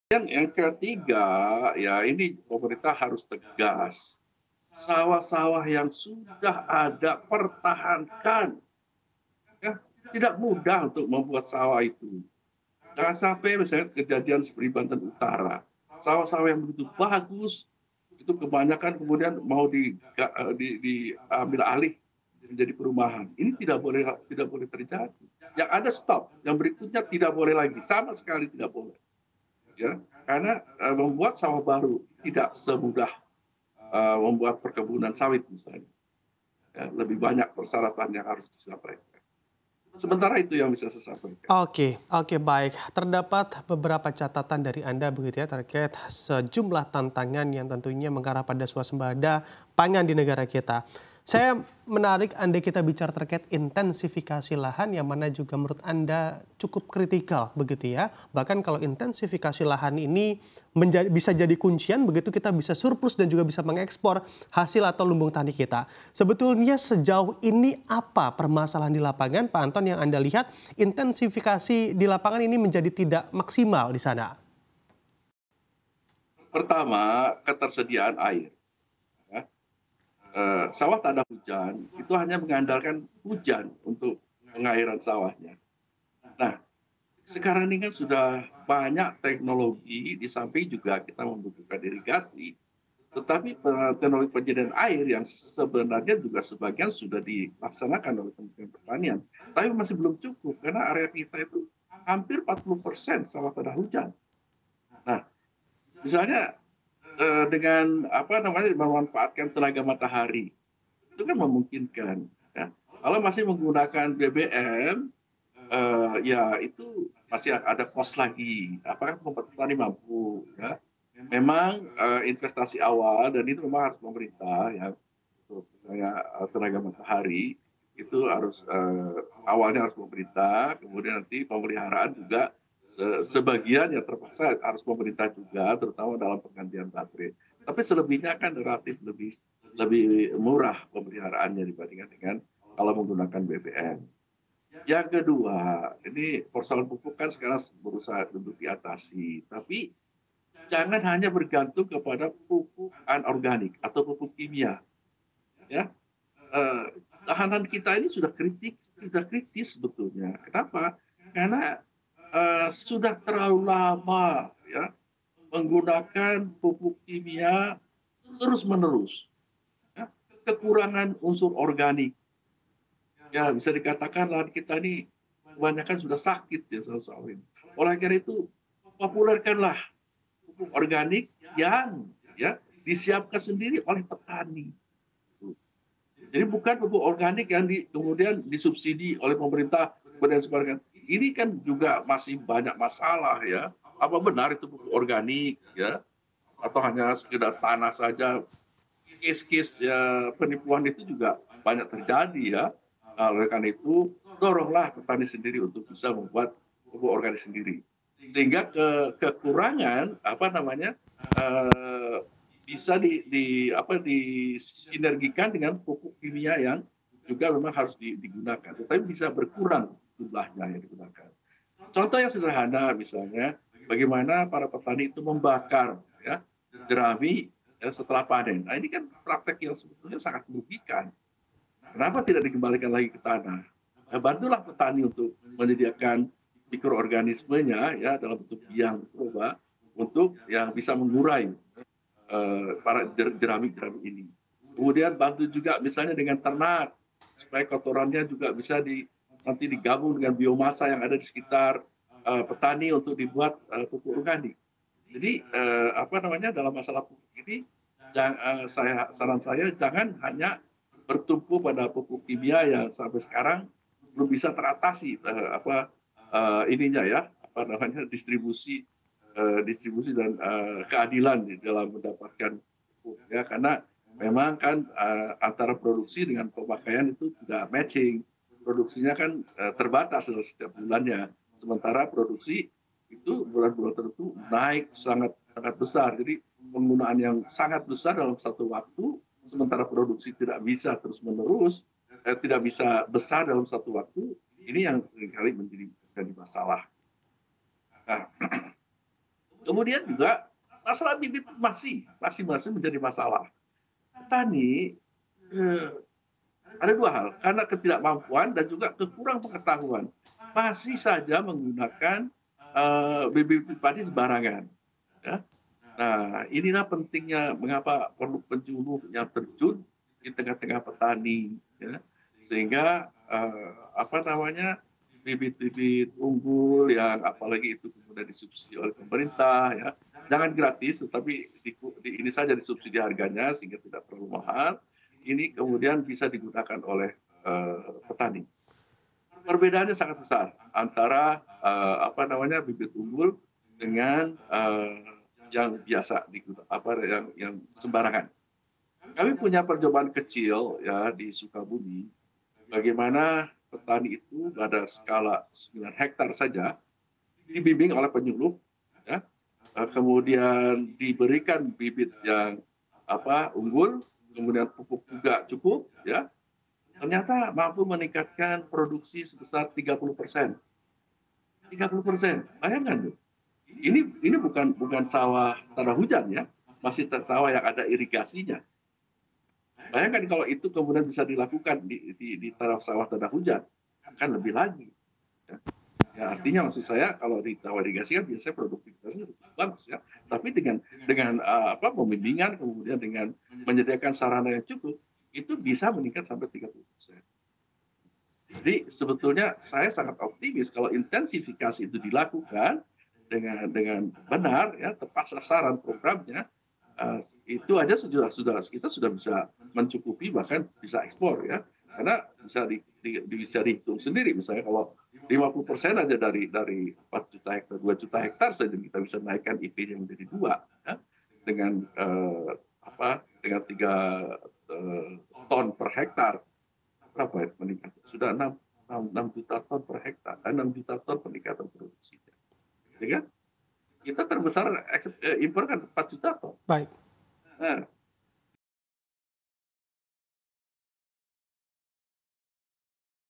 Yang ketiga, ya ini pemerintah harus tegas. Sawah-sawah yang sudah ada, pertahankan. Ya, tidak mudah untuk membuat sawah itu. Jangan sampai misalnya kejadian seperti Banten Utara. Sawah-sawah yang begitu bagus, itu kebanyakan kemudian mau diambil alih menjadi perumahan. Ini tidak boleh terjadi. Yang ada stop, yang berikutnya tidak boleh lagi, sama sekali tidak boleh. Ya, karena membuat sawah baru tidak semudah membuat perkebunan sawit misalnya. Ya, lebih banyak persyaratan yang harus disampaikan. Sementara itu yang bisa saya sampaikan. Oke, oke, baik. Terdapat beberapa catatan dari Anda begitu ya terkait sejumlah tantangan yang tentunya mengarah pada swasembada pangan di negara kita. Saya menarik andai kita bicara terkait intensifikasi lahan yang mana juga menurut Anda cukup kritikal begitu ya. Bahkan kalau intensifikasi lahan ini bisa jadi kuncian begitu kita bisa surplus dan juga bisa mengekspor hasil atau lumbung tani kita. Sebetulnya sejauh ini apa permasalahan di lapangan Pak Anton yang Anda lihat intensifikasi di lapangan ini menjadi tidak maksimal di sana? Pertama, ketersediaan air. Ya. Sawah tak ada hujan, itu hanya mengandalkan hujan untuk pengairan sawahnya. Nah, sekarang ini kan sudah banyak teknologi, di samping juga kita membutuhkan irigasi. Tetapi teknologi penyediaan air yang sebenarnya juga sebagian sudah dilaksanakan oleh Kementerian Pertanian. Tapi masih belum cukup, karena area kita itu hampir 40% sawah tak ada hujan. Nah, misalnya dengan apa namanya memanfaatkan tenaga matahari itu kan memungkinkan. Ya. Kalau masih menggunakan BBM, ya itu masih ada kos lagi. Apakah petani mampu? Ya. Memang investasi awal dan itu memang harus pemerintah ya untuk misalnya tenaga matahari itu harus awalnya harus pemerintah, kemudian nanti pemeliharaan juga sebagian yang terpaksa harus pemerintah juga, terutama dalam penggantian baterai. Tapi selebihnya kan relatif lebih lebih murah pemeliharaannya dibandingkan dengan kalau menggunakan BBM. Yang kedua, ini persoalan pupuk kan sekarang berusaha untuk diatasi, tapi jangan hanya bergantung kepada pupuk anorganik atau pupuk kimia, ya. Tahanan kita ini sudah kritis sebetulnya. Kenapa? Karena sudah terlalu lama ya menggunakan pupuk kimia terus menerus. Ya. Kekurangan unsur organik. Ya bisa dikatakan lahan kita ini kebanyakan sudah sakit ya sawah-sawah ini. Oleh karena itu populerkanlah pupuk organik yang ya disiapkan sendiri oleh petani. Jadi bukan pupuk organik yang kemudian disubsidi oleh pemerintah dan sebagainya. Ini kan juga masih banyak masalah ya. Apa benar itu pupuk organik ya? Atau hanya sekedar tanah saja? Kes-kes ya, penipuan itu juga banyak terjadi ya. Nah, oleh karena itu doronglah petani sendiri untuk bisa membuat pupuk organik sendiri. Sehingga kekurangan apa namanya bisa disinergikan dengan pupuk kimia yang juga memang harus digunakan, tetapi bisa berkurang jumlahnya yang digunakan. Contoh yang sederhana misalnya, bagaimana para petani itu membakar ya jerami ya, setelah panen. Nah ini kan praktek yang sebetulnya sangat merugikan. Kenapa tidak dikembalikan lagi ke tanah? Nah, bantulah petani untuk menyediakan mikroorganismenya ya dalam bentuk biang mikroba untuk yang bisa mengurai para jerami-jerami ini. Kemudian bantu juga misalnya dengan ternak supaya kotorannya juga bisa nanti digabung dengan biomasa yang ada di sekitar petani untuk dibuat pupuk organik. Jadi apa namanya dalam masalah pupuk ini saran saya jangan hanya bertumpu pada pupuk kimia yang sampai sekarang belum bisa teratasi ininya ya apa namanya distribusi dan keadilan di dalam mendapatkan pupuk ya karena memang kan antara produksi dengan pemakaian itu tidak matching. Produksinya kan terbatas dalam setiap bulannya. Sementara produksi itu bulan-bulan tertentu naik sangat sangat besar. Jadi penggunaan yang sangat besar dalam satu waktu, sementara produksi tidak bisa terus-menerus, tidak bisa besar dalam satu waktu, ini yang seringkali menjadi masalah. Nah, Kemudian juga masalah bibit masih menjadi masalah. Petani, eee, ada 2 hal, karena ketidakmampuan dan juga kekurang pengetahuan, masih saja menggunakan, bibit padi sembarangan, ya. Nah, inilah pentingnya mengapa perlu penyuluh yang terjun di tengah-tengah petani, ya. Sehingga, apa namanya, bibit-bibit unggul yang apalagi itu kemudian disubsidi oleh pemerintah, ya. Jangan gratis, tetapi ini saja disubsidi harganya sehingga tidak terlalu mahal. Ini kemudian bisa digunakan oleh, petani. Perbedaannya sangat besar antara, apa namanya, bibit unggul dengan, yang biasa yang sembarangan. Kami punya percobaan kecil ya di Sukabumi, bagaimana petani itu pada skala 9 hektar saja dibimbing oleh penyuluh ya, kemudian diberikan bibit yang unggul, kemudian pupuk juga cukup ya, ternyata mampu meningkatkan produksi sebesar 30%. 30%, bayangkan tuh. Ini bukan sawah tanah hujan ya, masih sawah yang ada irigasinya. Bayangkan kalau itu kemudian bisa dilakukan di tanah sawah tanah hujan, kan lebih lagi, ya. Ya artinya maksud saya kalau di sawah irigasi kan biasanya produktivitasnya lebih bagus ya, tapi dengan, pembimbingan kemudian dengan menyediakan sarana yang cukup, itu bisa meningkat sampai 30%. Jadi sebetulnya saya sangat optimis kalau intensifikasi itu dilakukan dengan benar ya, tepat sasaran programnya, eee, itu aja kita sudah bisa mencukupi bahkan bisa ekspor ya. Karena bisa dihitung sendiri misalnya kalau 50% aja dari 4 juta hektar, 2 juta hektar saja kita bisa naikkan IP-nya menjadi 2 ya, dengan, dengan 3 ton per hektar. Berapa ya meningkatnya? Sudah 6 juta ton per hektar, 6 juta ton peningkatan produksinya, ya kan? Kita terbesar impor kan 4 juta ton. Baik. Nah,